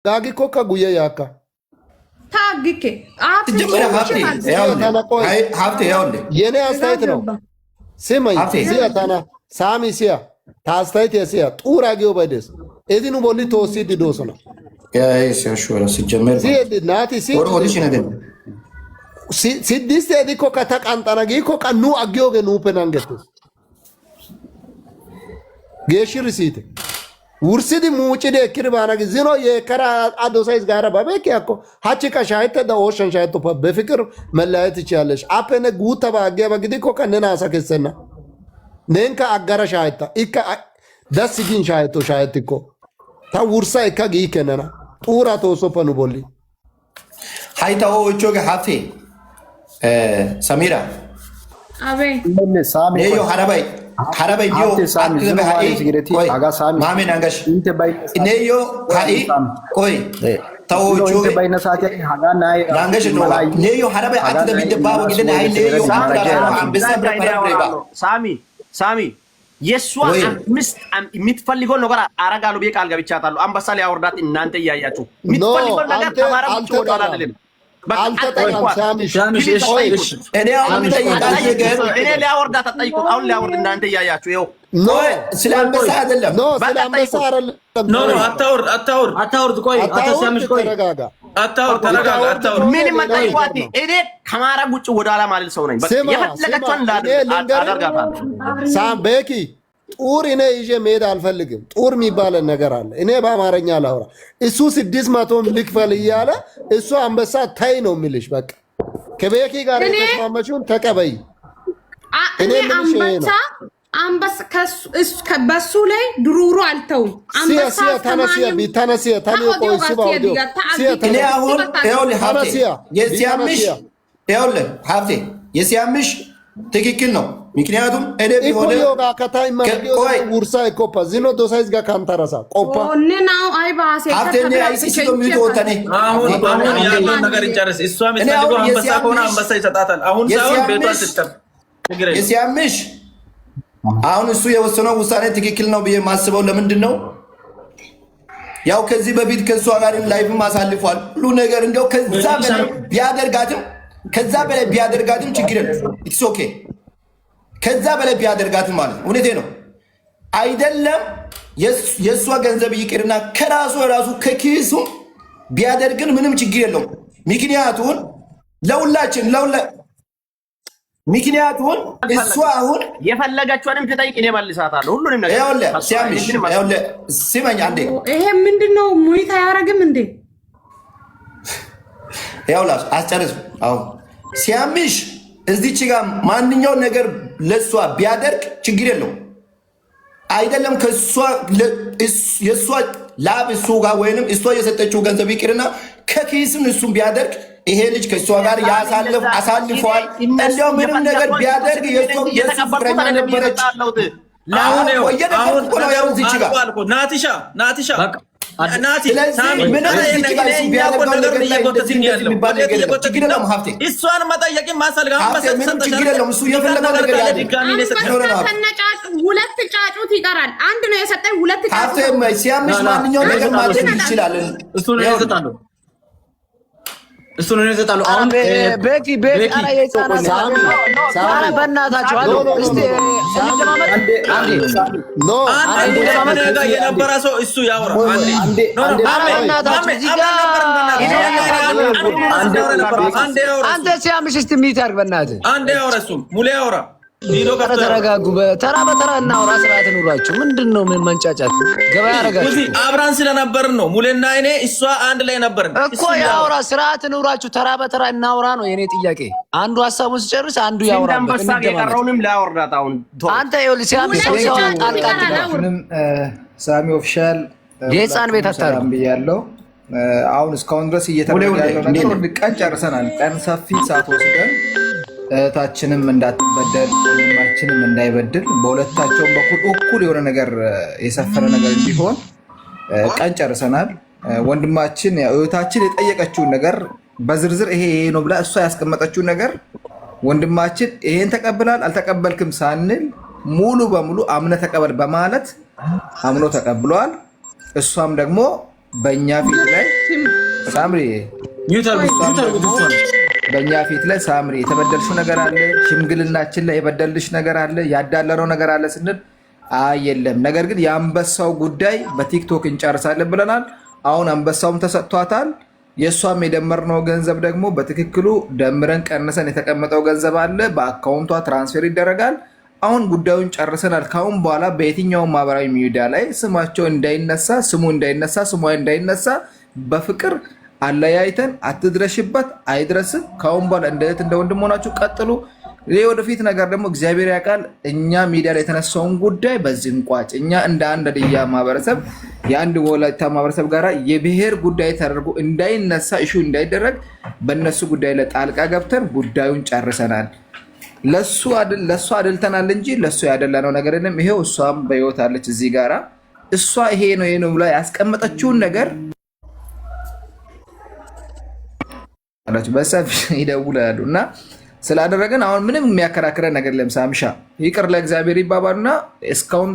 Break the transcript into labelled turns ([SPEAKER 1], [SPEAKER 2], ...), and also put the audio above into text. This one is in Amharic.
[SPEAKER 1] ጋጊ ኮካ ጉየ ያካ
[SPEAKER 2] ታግኬ
[SPEAKER 3] ጀመረ ሀብቴ ያውልህ
[SPEAKER 1] የኔ አስተያየት ነው። ስመኝ ሲያታና ሳሚ ሲያ ታስተያየት ሲያ ጡራ ጊዮ በደስ እዚኑ ቦሊ ተወሲድ ዶሶና
[SPEAKER 3] ሲያሹራ ሲጀመር
[SPEAKER 1] ናቲ ሲዲስ ዲኮ ከተቃንጠና ጊኮ ቀኑ አጊዮገ ኑፔናንገት ጌሽር ሲት ውርሲዲ ሙጭዴ ክርባና ጊዜኖ የከራ አዶሳይዝ ጋራ ባበክ ያኮ ሀቺ ከሻይተ ኦሽን ሻይቶ በፍቅር መለያየት ይችላልሽ አፈነ ጉታ ባገ በግዲ ኮ ከነና ሰከሰና ነንካ አጋራ ሻይታ ኢካ ደስ ግን ሻይቶ ሻይትኮ ታ ውርሳ ኢካ ጊከነና ጡራ ተወሶፈኑ ቦሊ
[SPEAKER 3] ሃይታው እቾገ ሀፌ ሰሚራ
[SPEAKER 2] አቤ
[SPEAKER 4] ሳሚ
[SPEAKER 3] ነዮ ሐረባይ ዲዮ ማሜን አንጋሽ ነዮ ሃይ ቆይ ታዎቹ አንጋሽ ነው ነዮ ሐረባይ አትደ ቢደባ ወግደ አይ ነዮ
[SPEAKER 5] ሳሚ የሷ አምስት የምትፈልገው ነገር አረጋሉ በቃል ገብቻታለሁ አንበሳ ላይ አወርዳት እናንተ እያያችሁ የምትፈልገው ነገር ተማራ ብቻ ወደ ኋላ አይደለም
[SPEAKER 1] አልተጠቃም ሳሚ
[SPEAKER 3] እኔ አሁን ጠይቃለሁ
[SPEAKER 5] እኔ ሊያወርዳት አጠይቁት አሁን ሊያወርድ እናንተ እያያችሁ ይኸው
[SPEAKER 3] ስለ አንበሳ አይደለም
[SPEAKER 1] ስለ አንበሳ አይደለም
[SPEAKER 4] አታውርድ ቆይ አታሲያምሽ ቆይ
[SPEAKER 1] ተረጋጋ
[SPEAKER 5] ምን መጣይዋት እኔ ከማራ ጉጭ ወደ ኋላ ማለት ሰው ነኝ የፈለጋችሁን አደርጋታለሁ
[SPEAKER 1] ሳም ቤኪ ጡር እኔ ይዤ መሄድ አልፈልግም። ጡር የሚባል ነገር አለ። እኔ በአማርኛ ላውራ። እሱ 600 ልክፈል እያለ እሱ አንበሳ ታይ ነው የሚልሽ። በቃ ከቤኪ ጋር የተስማማችሁን ተቀበይ።
[SPEAKER 2] እኔ አንበሳ በሱ ላይ ድሩሩ አልተውም። አንበሳ
[SPEAKER 1] ተነሲያ ታኔ ቆይ ሲባውዲዮ
[SPEAKER 3] እኔ አሁን ይኸውልህ ሀብቴ የሲያምሽ ትክክል ነው። ምክንያቱም እኔ ቢሆን
[SPEAKER 1] ዮጋ ከታይ ማዲዮ ውርሳ ኢኮፓ ዚኖ ዶሳይዝ ጋር ካንተራሳ ቆፓ
[SPEAKER 2] ኦነናው አይባሴ
[SPEAKER 3] ሀብቴ አይሲሲዶ ሚቶታኔ
[SPEAKER 4] አሁን ያለው ነገር ይጨርስ። እሷ የምትፈልገው አንበሳ ከሆነ አንበሳ ይሰጣታል። አሁን ሳይሆን ቤቷ አትጠብ
[SPEAKER 3] የሲያምሽ አሁን እሱ የወሰነው ውሳኔ ትክክል ነው ብዬ ማስበው ለምንድን ነው? ያው ከዚህ በፊት ከሷ ጋር ላይቭም አሳልፏል ሁሉ ነገር እንደው ከዛ በላይ ቢያደርጋትም ችግር የለም። ኢትስ ኦኬ ከዛ በላይ ቢያደርጋትም ማለት ነው። እውነቴ ነው አይደለም። የእሷ ገንዘብ ይቅርና ከራሱ ከኪሱ ቢያደርግን ምንም ችግር የለውም። ምክንያቱን ምክንያቱን እሷ አሁን
[SPEAKER 5] የፈለጋችሁንም ትጠይቅ እኔ መልሳታለሁ ሁሉንም ነገር
[SPEAKER 3] ያውለ ሲያምሽ ያውለ ሲመኝ አንዴ
[SPEAKER 2] ይሄ ምንድነው ሙይታ ያረግም እንዴ
[SPEAKER 3] ያውላስ አስጨርስ አሁን ሲያምሽ እዚች ጋር ማንኛው ነገር ለሷ ቢያደርግ ችግር የለውም። አይደለም ከሷ የሷ ላብ እሱ ጋር ወይንም እሷ የሰጠችው ገንዘብ ይቅርና ከኪስም እሱም ቢያደርግ ይሄ ልጅ ከሷ ጋር አሳልፈዋል። እንደው ምንም ነገር ቢያደርግ የሱ ፍቅረኛ ነበረች።
[SPEAKER 4] አሁን ናቲሻ እሷን መጠየቅ ማሳልጋ
[SPEAKER 2] ሁለት ጫጩት ይቀራል። አንድ ነው የሰጠኝ። ሁለት ጫጩት
[SPEAKER 3] ሲያምሽ ማንኛውም ነገር ማድረግ ይችላል።
[SPEAKER 4] እሱ ነው ይሰጣሉ። አሁን
[SPEAKER 6] ቤኪ አረ የጻና ሳራ በእናታችሁ አሉ እስቲ
[SPEAKER 4] አንዴ የነበረ ሰው እሱ ያወራ
[SPEAKER 6] አንተ ሲያምሽ እስቲ ሚት አድርግ በእናትህ
[SPEAKER 4] አንዴ ያወራ እሱም ሙሌ ያወራ
[SPEAKER 6] ተረጋጉ። ተራ በተራ እናውራ። ስርዓት ኑሯችሁ። ምንድነው ምን መንጫጫት? ገበያ ያረጋችሁ
[SPEAKER 4] አብራን ስለነበርን ነው። ሙሌና እኔ እሷ አንድ ላይ ነበርን
[SPEAKER 6] እኮ። ያውራ ስርዓት ኑሯችሁ። ተራ በተራ እናውራ ነው የኔ ጥያቄ። አንዱ ሀሳቡን ሲጨርስ አንዱ ያውራ። አንተ ይኸውልህ ሲያምሽ ሰው አጣጣም
[SPEAKER 7] ሳሚ ኦፊሻል
[SPEAKER 6] የህፃን ቤት አታርም
[SPEAKER 7] ብያለሁ። አሁን እስካሁን ድረስ እየተደረገ ያለው ነገር ቀን ጨርሰናል። ቀን ሰፊ ሰዓት ወስደን እህታችንም እንዳትበደል ወንድማችንም እንዳይበድል በሁለታቸውም በኩል እኩል የሆነ ነገር የሰፈረ ነገር እንዲሆን ቀን ጨርሰናል። ወንድማችን እህታችን የጠየቀችውን ነገር በዝርዝር ይሄ ነው ብላ እሷ ያስቀመጠችውን ነገር ወንድማችን ይሄን ተቀብላል አልተቀበልክም ሳንል ሙሉ በሙሉ አምነ ተቀበል በማለት አምኖ ተቀብሏል። እሷም ደግሞ በእኛ ፊት ላይ ሳምሪ በእኛ ፊት ላይ ሳምሪ የተበደልሽው ነገር አለ፣ ሽምግልናችን ላይ የበደልሽ ነገር አለ፣ ያዳለረው ነገር አለ ስንል የለም። ነገር ግን የአንበሳው ጉዳይ በቲክቶክ እንጨርሳለን ብለናል። አሁን አንበሳውም ተሰጥቷታል። የእሷም የደመርነው ገንዘብ ደግሞ በትክክሉ ደምረን ቀንሰን የተቀመጠው ገንዘብ አለ፣ በአካውንቷ ትራንስፌር ይደረጋል። አሁን ጉዳዩን ጨርሰናል። ካሁን በኋላ በየትኛውም ማህበራዊ ሚዲያ ላይ ስማቸው እንዳይነሳ፣ ስሙ እንዳይነሳ፣ ስሟ እንዳይነሳ በፍቅር አለያይተን አትድረሽበት፣ አይድረስም። ካሁን በኋላ እንደ እህት እንደ ወንድም ሆናችሁ ቀጥሉ። ይህ ወደፊት ነገር ደግሞ እግዚአብሔር ያውቃል። እኛ ሚዲያ ላይ የተነሳውን ጉዳይ በዚህ እንቋጭ። እኛ እንደ አንድ ሀዲያ ማህበረሰብ የአንድ ወላይታ ማህበረሰብ ጋር የብሔር ጉዳይ ተደርጎ እንዳይነሳ ኢሹ እንዳይደረግ በእነሱ ጉዳይ ላይ ጣልቃ ገብተን ጉዳዩን ጨርሰናል። ለሱ አድልተናል እንጂ ለሱ ያደላነው ነገር የለም። ይሄው እሷም በህይወት አለች እዚህ ጋራ እሷ ይሄ ነው ብላ ያስቀመጠችውን ነገር በሰፊ ይደውላሉ እና ስላደረገን አሁን ምንም የሚያከራክረን ነገር የለም። ሳምሻ ይቅር ለእግዚአብሔር ይባባሉና እስካሁን